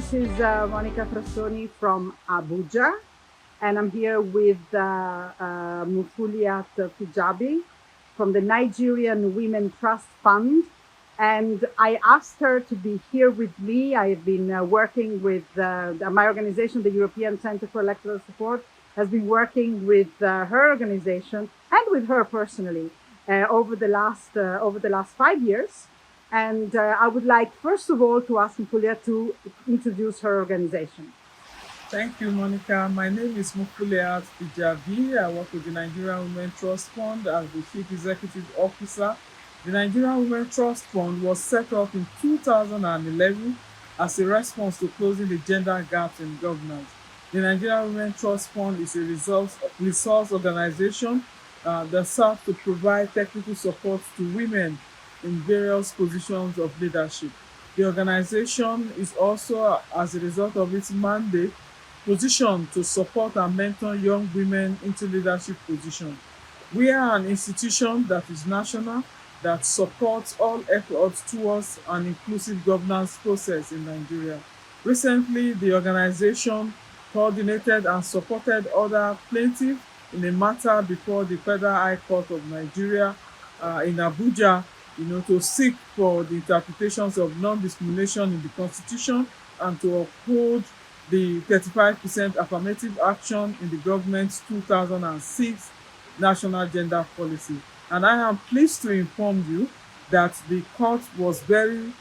this is Monica Frassoni from Abuja, and I'm here with Mufuliat Fijabi from the Nigerian Women Trust Fund. And I asked her to be here with me. I've been working with my organization, the European Center for Electoral Support, has been working with her organization and with her personally over the last 5 years. And I would like, first of all, to ask Mufuliat to introduce her organization. Thank you, Monica. My name is Mufuliat Fijabi. I work with the Nigerian Women Trust Fund as the Chief Executive Officer. The Nigerian Women Trust Fund was set up in 2011 as a response to closing the gender gap in governance. The Nigerian Women Trust Fund is a resource organization that serves to provide technical support to women in various positions of leadership. The organization is also, as a result of its mandate, positioned to support and mentor young women into leadership positions. We are an institution that is national, that supports all efforts towards an inclusive governance process in Nigeria. Recently, the organization coordinated and supported other plaintiffs in a matter before the Federal High Court of Nigeria in Abuja, to seek for the interpretations of non-discrimination in the Constitution and to uphold the 35% affirmative action in the government's 2006 National Gender Policy. And I am pleased to inform you that the court was very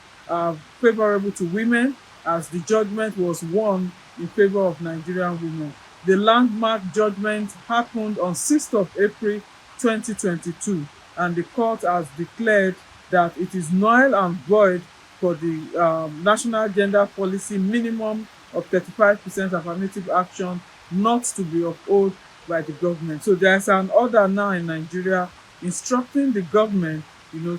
favorable to women, as the judgment was won in favor of Nigerian women. The landmark judgment happened on 6th of April 2022, and the court has declared that it is null and void for the National Gender Policy minimum of 35% affirmative action not to be upheld by the government. So there is an order now in Nigeria instructing the government,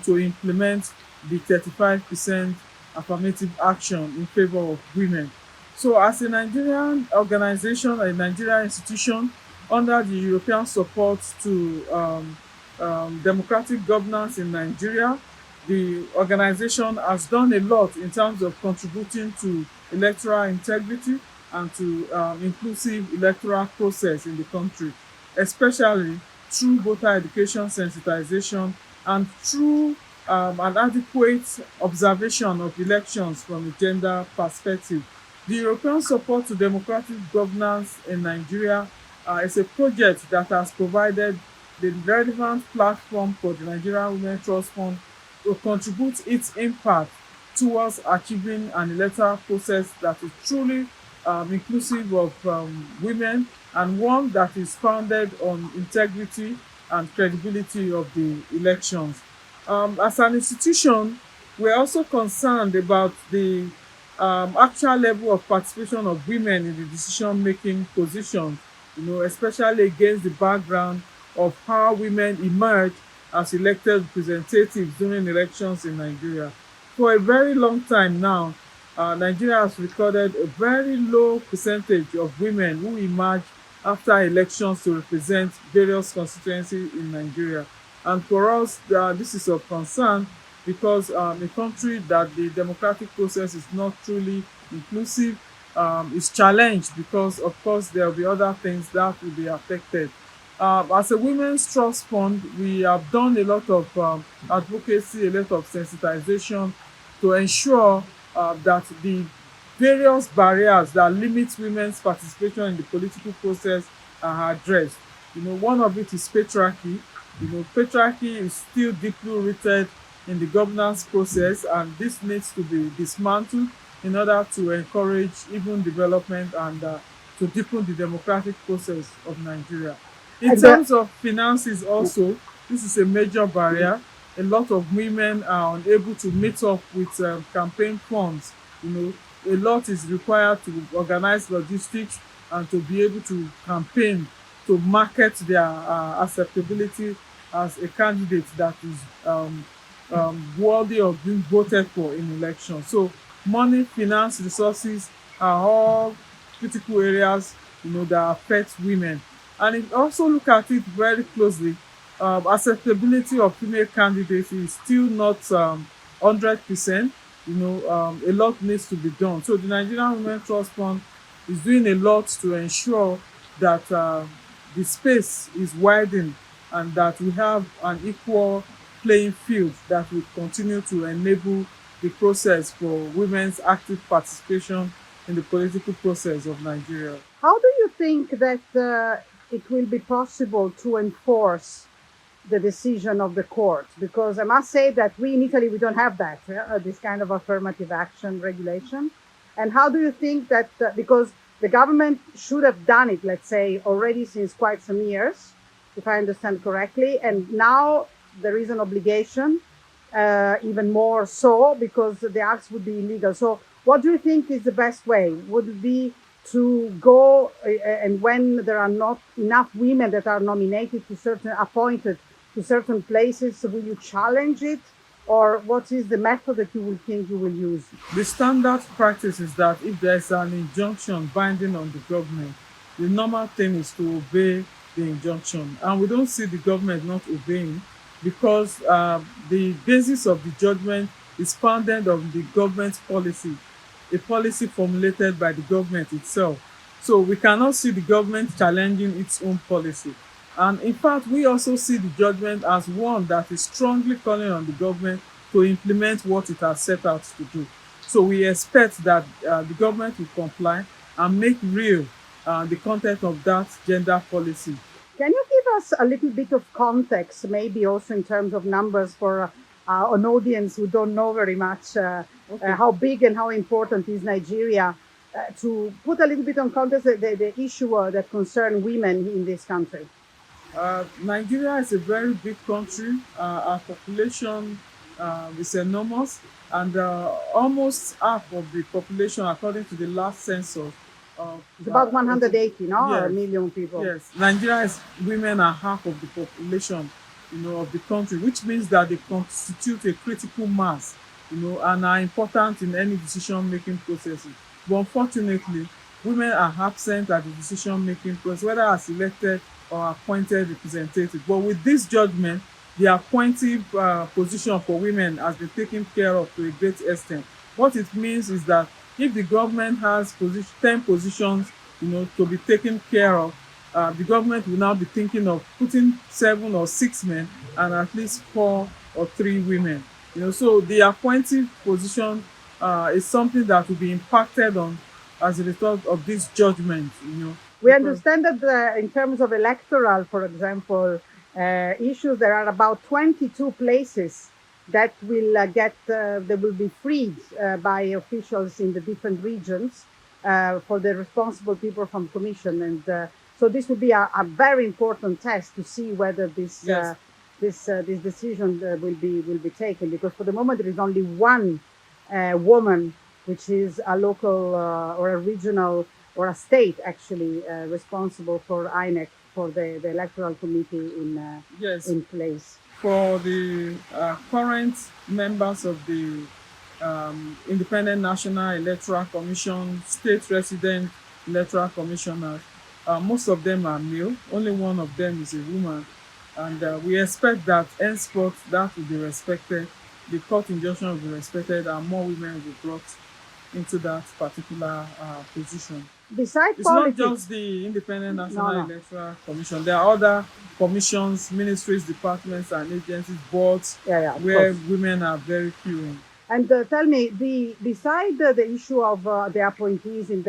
to implement the 35% affirmative action in favor of women. So as a Nigerian organization, a Nigerian institution under the European support to democratic governance in Nigeria, the organization has done a lot in terms of contributing to electoral integrity and to inclusive electoral process in the country, especially through voter education sensitization and through an adequate observation of elections from a gender perspective. The European support to democratic governance in Nigeria is a project that has provided the relevant platform for the Nigerian Women Trust Fund to contribute its impact towards achieving an electoral process that is truly inclusive of women, and one that is founded on integrity and credibility of the elections. As an institution, we are also concerned about the actual level of participation of women in the decision-making positions, especially against the background of how women emerge as elected representatives during elections in Nigeria. For a very long time now, Nigeria has recorded a very low percentage of women who emerge after elections to represent various constituencies in Nigeria. And for us, this is of concern because a country that the democratic process is not truly inclusive is challenged, because, of course, there will be other things that will be affected. As a Women's Trust Fund, we have done a lot of advocacy, a lot of sensitization to ensure that the various barriers that limit women's participation in the political process are addressed. One of it is patriarchy. Patriarchy is still deeply rooted in the governance process, and this needs to be dismantled in order to encourage even development and to deepen the democratic process of Nigeria. In terms of finances also, this is a major barrier. A lot of women are unable to meet up with campaign funds. A lot is required to organize logistics and to be able to campaign, to market their acceptability as a candidate that is worthy of being voted for in elections. So money, finance, resources are all critical areas that affect women. And if you also look at it very closely, acceptability of female candidates is still not 100%. a lot needs to be done. So the Nigerian Women Trust Fund is doing a lot to ensure that the space is widened and that we have an equal playing field that will continue to enable the process for women's active participation in the political process of Nigeria. How do you think that it will be possible to enforce the decision of the court? Because I must say that we in Italy, we don't have that, this kind of affirmative action regulation. And how do you think that, because the government should have done it, let's say, already since quite some years, if I understand correctly, and now there is an obligation, even more so, because the acts would be illegal. So what do you think is the best way? Would it be to go, and when there are not enough women that are nominated to certain, appointed to certain places, will you challenge it? Or what is the method that you will think you will use? The standard practice is that if there's an injunction binding on the government, the normal thing is to obey the injunction. And we don't see the government not obeying, because the basis of the judgment is founded on the government's policy, a policy formulated by the government itself. So we cannot see the government challenging its own policy. And in fact, we also see the judgment as one that is strongly calling on the government to implement what it has set out to do. So we expect that the government will comply and make real the content of that gender policy. Can you give us a little bit of context, maybe also in terms of numbers, for an audience who don't know very much how big and how important is Nigeria, to put a little bit on context the issue that concerns women in this country? Nigeria is a very big country. Our population is enormous, and almost half of the population, according to the last census, it's about 180, no? Yes. Million people. Yes, Nigeria's women are half of the population, of the country, which means that they constitute a critical mass, and are important in any decision-making processes. But unfortunately, women are absent at the decision-making process, whether as elected or appointed representative. But with this judgment, the appointive position for women has been taken care of to a great extent. What it means is that if the government has 10 positions, to be taken care of, the government will now be thinking of putting 7 or 6 men and at least 4 or 3 women. So the appointive position is something that will be impacted on as a result of this judgment. We understand that in terms of electoral, for example, issues, there are about 22 places that will they will be freed by officials in the different regions for the responsible people from Commission, and so this will be a very important test to see whether this Yes. this decision will be taken, because for the moment there is only one woman, which is a local or a regional or a state actually responsible for INEC, for the electoral committee Yes. in place. For the current members of the Independent National Electoral Commission, state resident electoral commissioners, most of them are male. Only one of them is a woman. And we expect that henceforth that will be respected, the court injunction will be respected, and more women will be brought into that particular position. Besides It's not politics, just the Independent National No. Electoral Commission. There are other commissions, ministries, departments, and agencies, boards, yeah, of where course. women are very few in. And tell me, beside the issue of the appointees in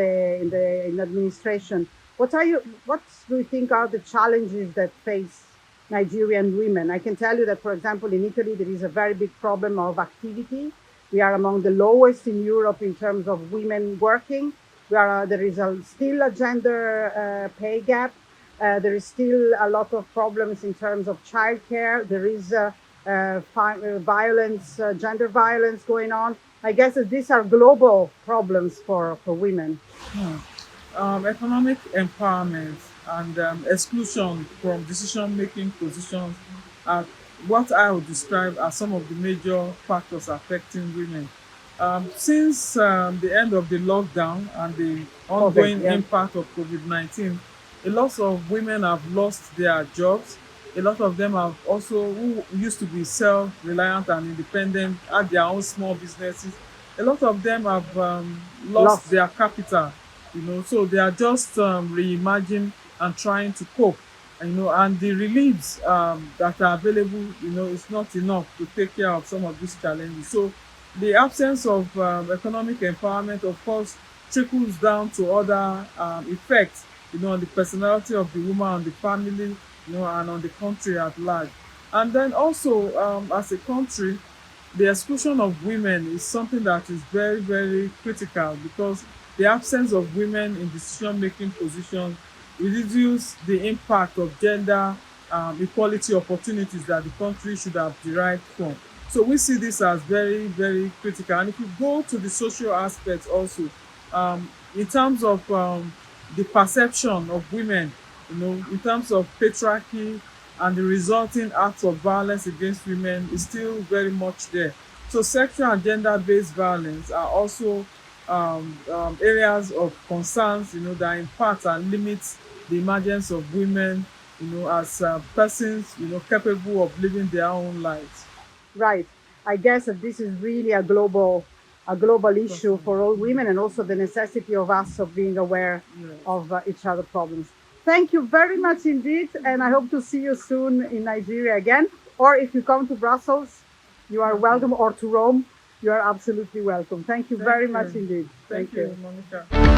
administration, what do you think are the challenges that face Nigerian women? I can tell you that, for example, in Italy there is a very big problem of activity. We are among the lowest in Europe in terms of women working. There is still a gender pay gap. There is still a lot of problems in terms of childcare. There is violence, gender violence going on. I guess that these are global problems for women. Economic empowerment and exclusion from decision-making positions are what I would describe as some of the major factors affecting women. Since the end of the lockdown and the ongoing yeah. impact of COVID-19, a lot of women have lost their jobs. A lot of them have also, who used to be self-reliant and independent, had their own small businesses. a lot of them have lost Lost. their capital, so they are just reimagining and trying to cope, and the reliefs that are available, is not enough to take care of some of these challenges. So the absence of economic empowerment, of course, trickles down to other effects, on the personality of the woman, on the family, and on the country at large. And then also, as a country, the exclusion of women is something that is very, very critical, because the absence of women in decision-making positions reduces the impact of gender equality opportunities that the country should have derived from. So we see this as very, very critical. And if you go to the social aspects also, in terms of the perception of women, in terms of patriarchy and the resulting acts of violence against women, is still very much there. So sexual and gender-based violence are also areas of concerns, that impact and limit the emergence of women, as persons, capable of living their own lives. Right. I guess that this is really a global issue for all women, and also the necessity of us of being aware Yes. of each other problems. Thank you very much indeed, and I hope to see you soon in Nigeria again. Or if you come to Brussels, you are welcome, or to Rome, you are absolutely welcome. Thank you very much indeed. Thank you, Monica.